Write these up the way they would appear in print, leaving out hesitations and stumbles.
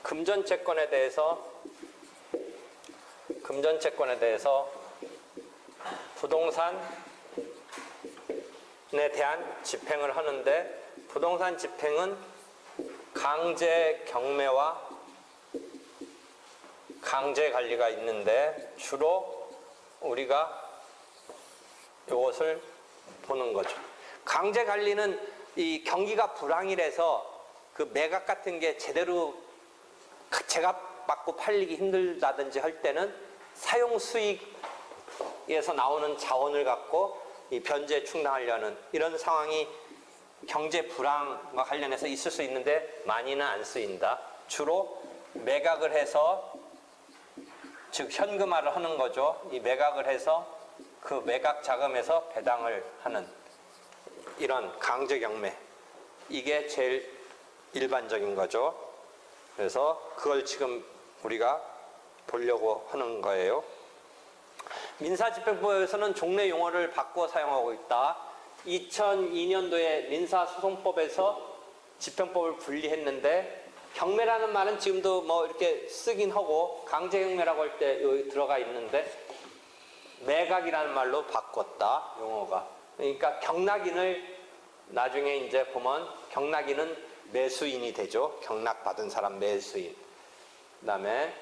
금전채권에 대해서 부동산에 대한 집행을 하는데, 부동산 집행은 강제 경매와 강제 관리가 있는데 주로 우리가 이것을 보는 거죠. 강제 관리는 이 경기가 불황이라서 그 매각 같은 게 제대로 제값 받고 팔리기 힘들다든지 할 때는 사용 수익에서 나오는 자원을 갖고 이 변제 충당하려는 이런 상황이 경제 불황과 관련해서 있을 수 있는데 많이는 안 쓰인다. 주로 매각을 해서, 즉 현금화를 하는 거죠. 이 매각을 해서 그 매각 자금에서 배당을 하는 이런 강제 경매, 이게 제일 일반적인 거죠. 그래서 그걸 지금 우리가 보려고 하는 거예요. 민사집행법에서는 종래 용어를 바꿔 사용하고 있다. 2002년도에 민사소송법에서 집행법을 분리했는데, 경매라는 말은 지금도 뭐 이렇게 쓰긴 하고 강제경매라고 할 때 여기 들어가 있는데, 매각이라는 말로 바꿨다, 용어가. 그러니까 경락인을 나중에 이제 보면 경락인은 매수인이 되죠. 경락받은 사람 매수인. 그 다음에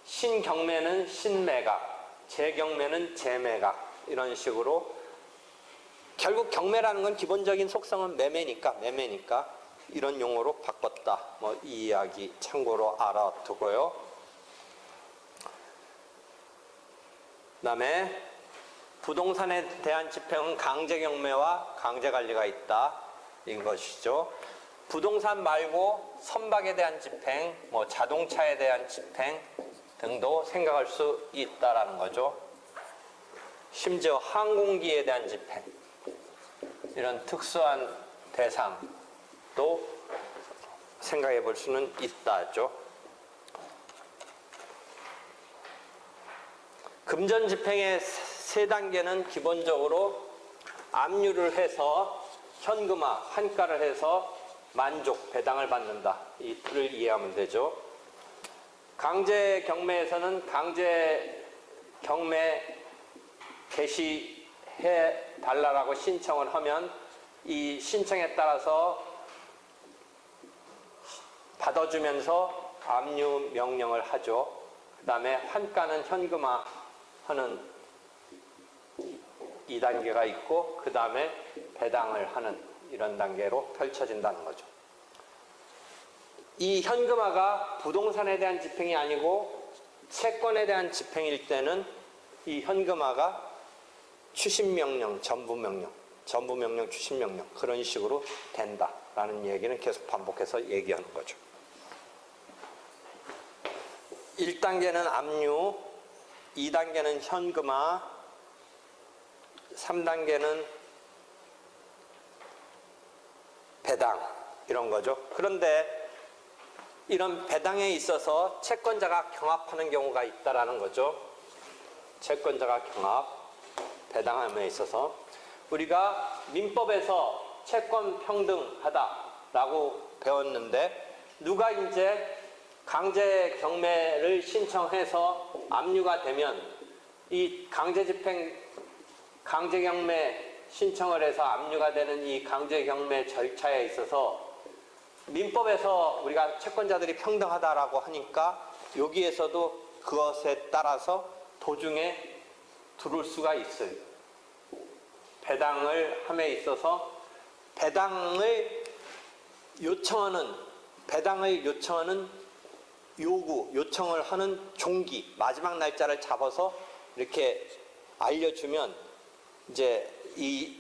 신경매는 신매각, 재경매는 재매각, 이런 식으로 결국 경매라는 건 기본적인 속성은 매매니까 이런 용어로 바꿨다. 뭐 이 이야기 참고로 알아두고요. 그 다음에 부동산에 대한 집행은 강제경매와 강제관리가 있다, 이것이죠. 부동산 말고 선박에 대한 집행, 뭐 자동차에 대한 집행 등도 생각할 수 있다라는 거죠. 심지어 항공기에 대한 집행, 이런 특수한 대상도 생각해 볼 수는 있다죠. 금전 집행의 세 단계는 기본적으로 압류를 해서 현금화, 환가를 해서 만족, 배당을 받는다. 이 틀을 이해하면 되죠. 강제 경매에서는 강제 경매 개시해 달라고 신청을 하면 이 신청에 따라서 받아주면서 압류 명령을 하죠. 그 다음에 환가는 현금화하는 2단계가 있고, 그 다음에 배당을 하는 이런 단계로 펼쳐진다는 거죠. 이 현금화가 부동산에 대한 집행이 아니고 채권에 대한 집행일 때는 이 현금화가 추심명령, 전부명령, 추심명령, 그런 식으로 된다라는 얘기는 계속 반복해서 얘기하는 거죠. 1단계는 압류, 2단계는 현금화, 3단계는 배당, 이런 거죠. 그런데 이런 배당에 있어서 채권자가 경합하는 경우가 있다라는 거죠. 채권자가 경합, 배당함에 있어서 우리가 민법에서 채권 평등하다라고 배웠는데, 누가 이제 강제 경매를 신청해서 압류가 되면 이 강제 집행, 강제 경매 신청을 해서 압류가 되는 이 강제 경매 절차에 있어서 민법에서 우리가 채권자들이 평등하다라고 하니까 여기에서도 그것에 따라서 도중에 들어올 수가 있어요. 배당을 함에 있어서 배당을 요청하는 요청을 하는 종기, 마지막 날짜를 잡아서 이렇게 알려주면 이제 이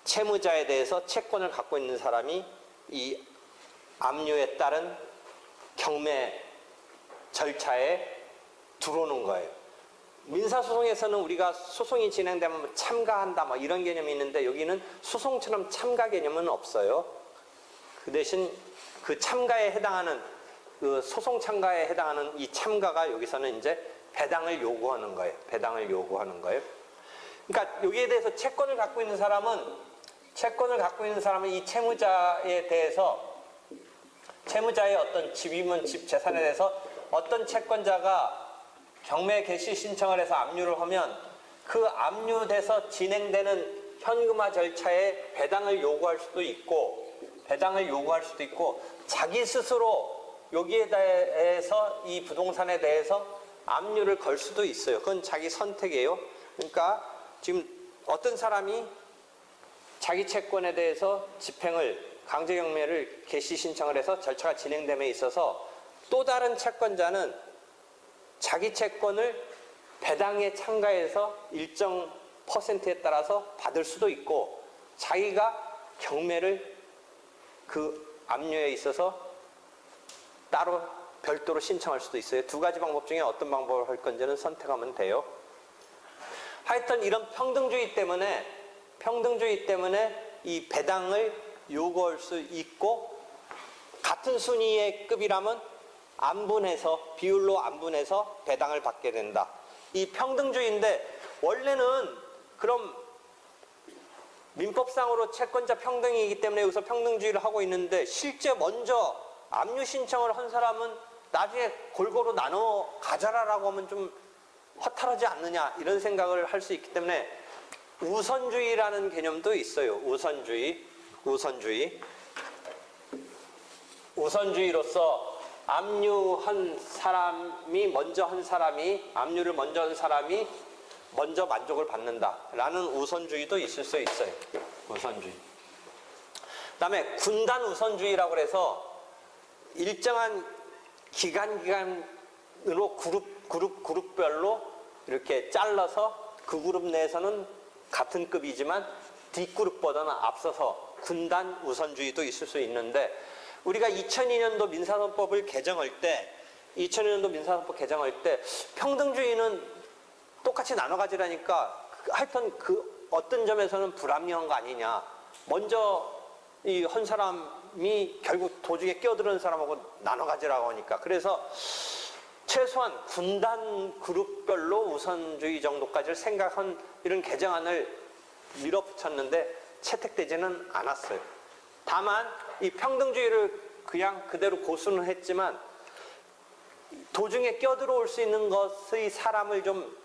채무자에 대해서 채권을 갖고 있는 사람이 이 압류에 따른 경매 절차에 들어오는 거예요. 민사소송에서는 우리가 소송이 진행되면 참가한다 뭐 이런 개념이 있는데, 여기는 소송처럼 참가 개념은 없어요. 그 대신 그 참가에 해당하는, 그 소송 참가에 해당하는 이 참가가 여기서는 이제 배당을 요구하는 거예요. 그러니까 여기에 대해서 채권을 갖고 있는 사람은 이 채무자에 대해서 채무자의 어떤 집이면 집 재산에 대해서 어떤 채권자가 경매 개시 신청을 해서 압류를 하면 그 압류돼서 진행되는 현금화 절차에 배당을 요구할 수도 있고 자기 스스로 여기에 대해서 이 부동산에 대해서 압류를 걸 수도 있어요. 그건 자기 선택이에요. 그러니까 지금 어떤 사람이 자기 채권에 대해서 집행을 강제경매를 개시 신청을 해서 절차가 진행됨에 있어서 또 다른 채권자는 자기 채권을 배당에 참가해서 일정 퍼센트에 따라서 받을 수도 있고 자기가 경매를 그 압류에 있어서 따로 별도로 신청할 수도 있어요. 두 가지 방법 중에 어떤 방법을 할 건지는 선택하면 돼요. 하여튼 이런 평등주의 때문에 이 배당을 요구할 수 있고 같은 순위의 급이라면 비율로 안분해서 배당을 받게 된다. 이 평등주의인데 원래는 그럼 민법상으로 채권자 평등이기 때문에 여기서 평등주의를 하고 있는데 실제 먼저 압류 신청을 한 사람은 나중에 골고루 나눠 가져라라고 하면 좀 허탈하지 않느냐 이런 생각을 할 수 있기 때문에 우선주의라는 개념도 있어요. 우선주의로서 압류를 먼저 한 사람이 먼저 만족을 받는다라는 우선주의도 있을 수 있어요. 우선주의. 그다음에 군단 우선주의라고 해서 일정한 기간으로 그룹별로 이렇게 잘라서 그 그룹 내에서는 같은 급이지만 뒷그룹보다는 앞서서 군단 우선주의도 있을 수 있는데 우리가 2002년도 민사소송법을 개정할 때 평등주의는 똑같이 나눠 가지라니까 하여튼 그 어떤 점에서는 불합리한 거 아니냐. 먼저 이 한 사람이 결국 도중에 끼어드는 사람하고 나눠 가지라고 하니까 그래서 최소한 군단 그룹별로 우선주의 정도까지를 생각한 이런 개정안을 밀어붙였는데 채택되지는 않았어요. 다만 이 평등주의를 그냥 그대로 고수는 했지만 도중에 끼어들어올 수 있는 것의 사람을 좀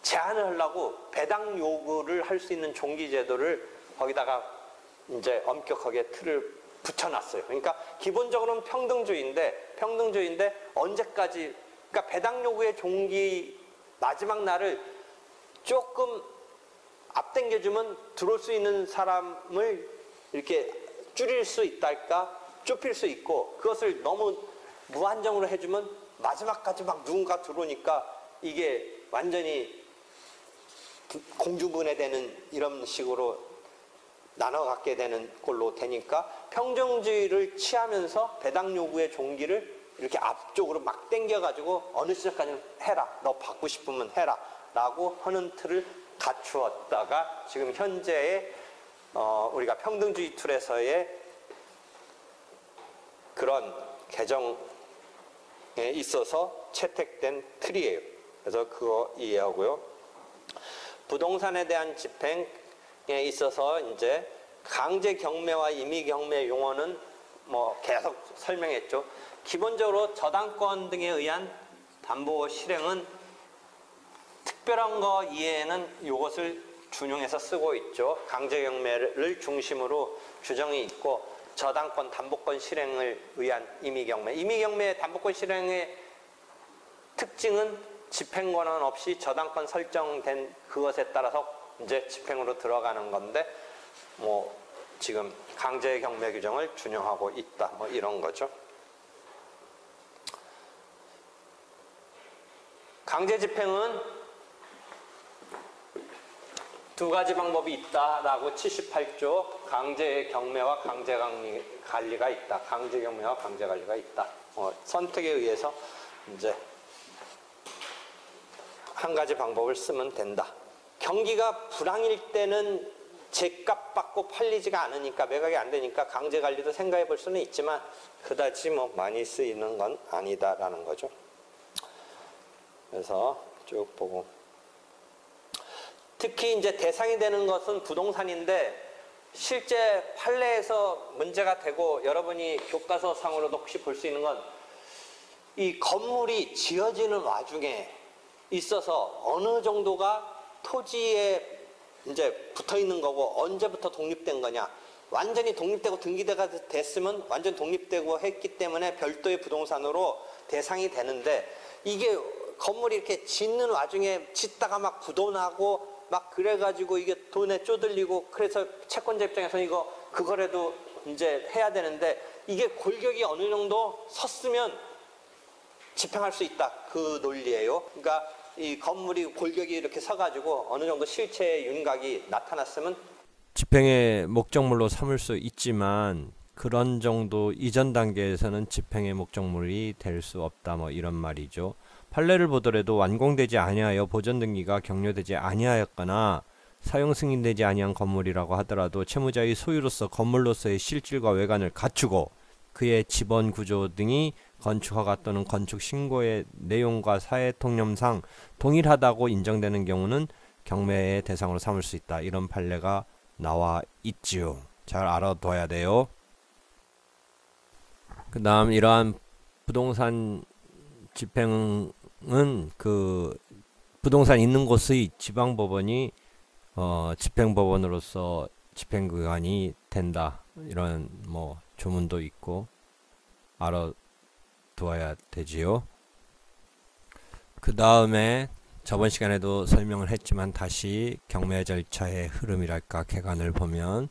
제한을 하려고 배당 요구를 할 수 있는 종기제도를 거기다가 이제 엄격하게 틀을 붙여놨어요. 그러니까 기본적으로는 평등주의인데 언제까지 그러니까 배당 요구의 종기 마지막 날을 조금 앞당겨주면 들어올 수 있는 사람을 이렇게 줄일 수 있달까 좁힐 수 있고 그것을 너무 무한정으로 해주면 마지막까지 막 누군가 들어오니까 이게 완전히 공중분해되는 이런 식으로 나눠 갖게 되는 걸로 되니까 평등주의를 취하면서 배당 요구의 종기를 이렇게 앞쪽으로 막 당겨가지고 어느 시점까지는 해라. 너 받고 싶으면 해라. 라고 하는 틀을 갖추었다가 지금 현재의 우리가 평등주의 틀에서의 그런 개정에 있어서 채택된 틀이에요. 그래서 그거 이해하고요. 부동산에 대한 집행에 있어서 이제 강제 경매와 임의 경매 용어는 뭐 계속 설명했죠. 기본적으로 저당권 등에 의한 담보 실행은 특별한 거 이외에는 이것을 준용해서 쓰고 있죠. 강제 경매를 중심으로 규정이 있고 저당권 담보권 실행을 위한 임의 경매. 임의 경매의 담보권 실행의 특징은 집행 권한 없이 저당권 설정된 그것에 따라서 이제 집행으로 들어가는 건데 뭐 지금 강제 경매 규정을 준용하고 있다. 뭐 이런 거죠. 강제 집행은 두 가지 방법이 있다라고 78조 강제 경매와 강제 관리가 있다. 강제 경매와 강제 관리가 있다. 선택에 의해서 이제 한 가지 방법을 쓰면 된다. 경기가 불황일 때는 제값 받고 팔리지가 않으니까 매각이 안 되니까 강제 관리도 생각해 볼 수는 있지만 그다지 뭐 많이 쓰이는 건 아니다라는 거죠. 그래서 쭉 보고 특히 이제 대상이 되는 것은 부동산인데 실제 판례에서 문제가 되고 여러분이 교과서상으로도 혹시 볼 수 있는 건 이 건물이 지어지는 와중에 있어서 어느 정도가 토지에 이제 붙어 있는 거고 언제부터 독립된 거냐. 완전히 독립되고 등기대가 됐으면 완전 독립되고 했기 때문에 별도의 부동산으로 대상이 되는데 이게 건물이 이렇게 짓는 와중에 짓다가 막 부도나고 막 그래가지고 이게 돈에 쪼들리고 그래서 채권자 입장에서 이거 그거라도 이제 해야 되는데 이게 골격이 어느 정도 섰으면 집행할 수 있다. 그 논리예요. 그러니까 이 건물이 골격이 이렇게 서가지고 어느 정도 실체의 윤곽이 나타났으면 집행의 목적물로 삼을 수 있지만 그런 정도 이전 단계에서는 집행의 목적물이 될 수 없다. 뭐 이런 말이죠. 판례를 보더라도 완공되지 아니하여 보전 등기가 격려되지 아니하였거나 사용 승인되지 아니한 건물이라고 하더라도 채무자의 소유로서 건물로서의 실질과 외관을 갖추고 그의 지번 구조 등이 건축허가 또는 건축 신고의 내용과 사회 통념상 동일하다고 인정되는 경우는 경매의 대상으로 삼을 수 있다. 이런 판례가 나와 있지요. 잘 알아둬야 돼요. 그 다음 이러한 부동산 집행은 그 부동산 있는 곳의 지방법원이 집행법원으로서 집행기관이 된다. 이런 뭐 조문도 있고 알아두어야 되지요. 그 다음에 저번 시간에도 설명을 했지만 다시 경매 절차의 흐름이랄까 개관을 보면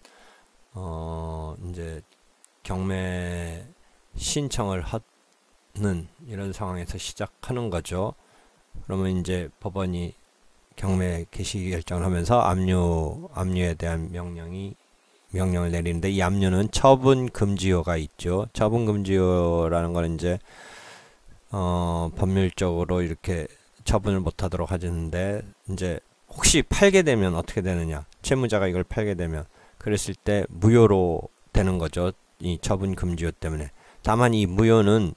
이제 경매 신청을 하는 이런 상황에서 시작하는 거죠. 그러면 이제 법원이 경매 개시 결정을 하면서 압류에 대한 명령을 내리는데 이 압류는 처분 금지요가 있죠. 처분 금지요라는 건 이제 법률적으로 이렇게 처분을 못하도록 하는데 이제 혹시 팔게 되면 어떻게 되느냐? 채무자가 이걸 팔게 되면 그랬을 때 무효로 되는 거죠. 이 처분 금지요 때문에. 다만 이 무효는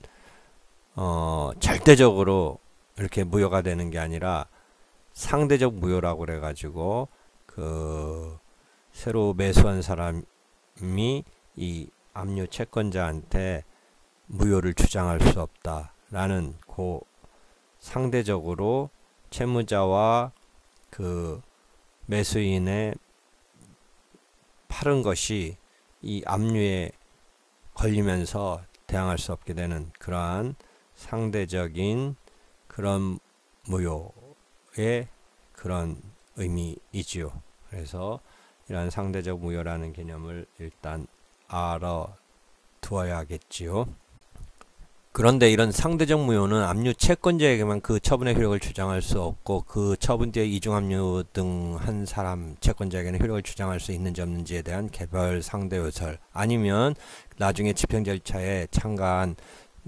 절대적으로 이렇게 무효가 되는 게 아니라 상대적 무효라고 그래가지고 그 새로 매수한 사람이 이 압류 채권자한테 무효를 주장할 수 없다라는 그 상대적으로 채무자와 그 매수인의 팔은 것이 이 압류에 걸리면서 대항할 수 없게 되는 그러한 상대적인 그런 무효의 그런 의미이지요. 그래서 이러한 상대적 무효라는 개념을 일단 알아두어야겠지요. 그런데 이런 상대적 무효는 압류 채권자에게만 그 처분의 효력을 주장할 수 없고 그 처분 뒤에 이중압류 등 한 사람 채권자에게는 효력을 주장할 수 있는지 없는지에 대한 개별 상대요설 아니면 나중에 집행 절차에 참가한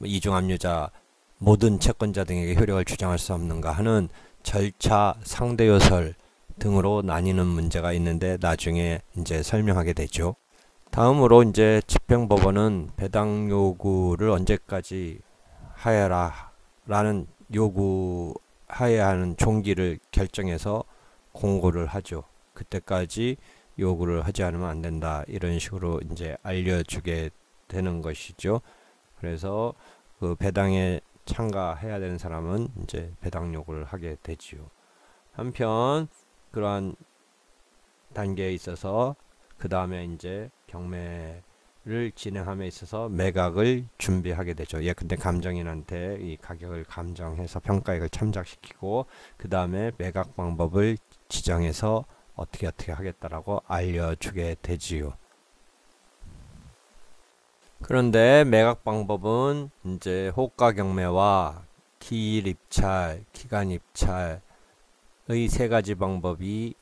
이중압류자 모든 채권자 등에게 효력을 주장할 수 없는가 하는 절차 상대요설 등으로 나뉘는 문제가 있는데 나중에 이제 설명하게 되죠. 다음으로 이제 집행법원은 배당 요구를 언제까지 하여라 라는 요구하여야 하는 종기를 결정해서 공고를 하죠. 그때까지 요구를 하지 않으면 안 된다. 이런 식으로 이제 알려주게 되는 것이죠. 그래서 그 배당에 참가해야 되는 사람은 이제 배당 요구를 하게 되지요. 한편 그러한 단계에 있어서 그 다음에 이제 경매를 진행함에 있어서 매각을 준비하게 되죠. 예컨대 감정인한테 이 가격을 감정해서 평가액을 참작시키고 그 다음에 매각 방법을 지정해서 어떻게 하겠다라고 알려주게 되지요. 그런데 매각 방법은 이제 호가 경매와 기일 입찰, 기간 입찰의 세 가지 방법이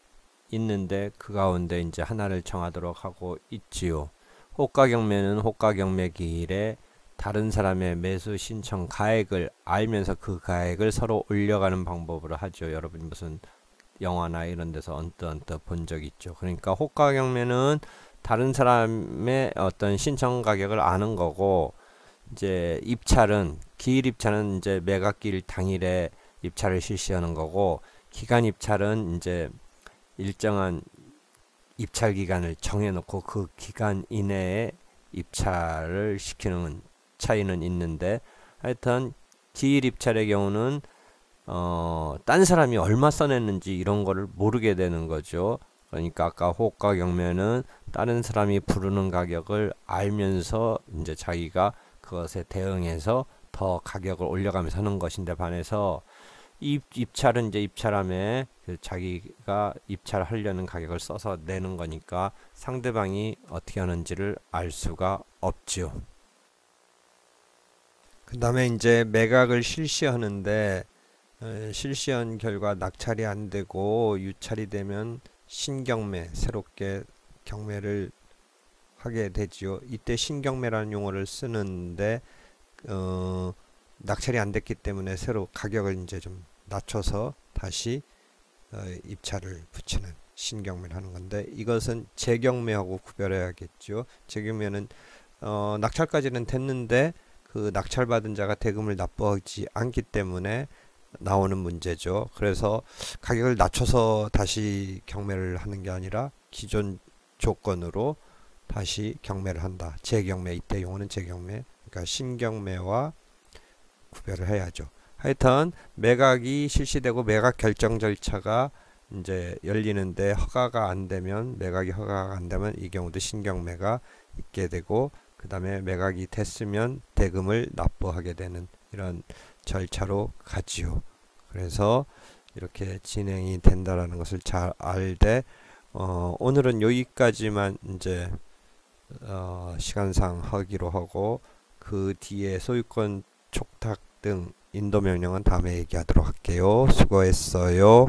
있는데 그 가운데 이제 하나를 정하도록 하고 있지요. 호가 경매는 호가 경매 기일에 다른 사람의 매수 신청 가액을 알면서 그 가액을 서로 올려가는 방법으로 하죠. 여러분 무슨 영화나 이런 데서 언뜻 본 적 있죠. 그러니까 호가 경매는 다른 사람의 어떤 신청 가격을 아는 거고 이제 입찰은 기일 입찰은 이제 매각기일 당일에 입찰을 실시하는 거고 기간 입찰은 이제 일정한 입찰 기간을 정해놓고 그 기간 이내에 입찰을 시키는 차이는 있는데, 하여튼 기일 입찰의 경우는 딴 사람이 얼마 써냈는지 이런 거를 모르게 되는 거죠. 그러니까 아까 호가 경매는 다른 사람이 부르는 가격을 알면서 이제 자기가 그것에 대응해서 더 가격을 올려가면서 하는 것인데, 반해서 입찰은 이제 입찰함에 자기가 입찰하려는 가격을 써서 내는 거니까 상대방이 어떻게 하는지를 알 수가 없죠. 그 다음에 이제 매각을 실시하는데, 실시한 결과 낙찰이 안 되고 유찰이 되면 신경매, 새롭게 경매를 하게 되지요. 이때 신경매라는 용어를 쓰는데, 낙찰이 안 됐기 때문에 새로 가격을 이제 좀 낮춰서 다시 입찰을 붙이는 신경매를 하는 건데, 이것은 재경매하고 구별해야겠죠. 재경매는 낙찰까지는 됐는데 그 낙찰받은 자가 대금을 납부하지 않기 때문에 나오는 문제죠. 그래서 가격을 낮춰서 다시 경매를 하는 게 아니라 기존 조건으로 다시 경매를 한다. 재경매, 이때 용어는 재경매. 그러니까 신경매와 구별을 해야죠. 하여튼 매각이 실시되고 매각 결정 절차가 이제 열리는데 허가가 안 되면, 매각이 허가가 안 되면 이 경우도 신경매가 있게 되고, 그 다음에 매각이 됐으면 대금을 납부하게 되는 이런 절차로 가지요. 그래서 이렇게 진행이 된다라는 것을 잘 알되, 오늘은 여기까지만 이제 시간상 하기로 하고, 그 뒤에 소유권 촉탁 등 인도 명령은 다음에 얘기하도록 할게요. 수고했어요.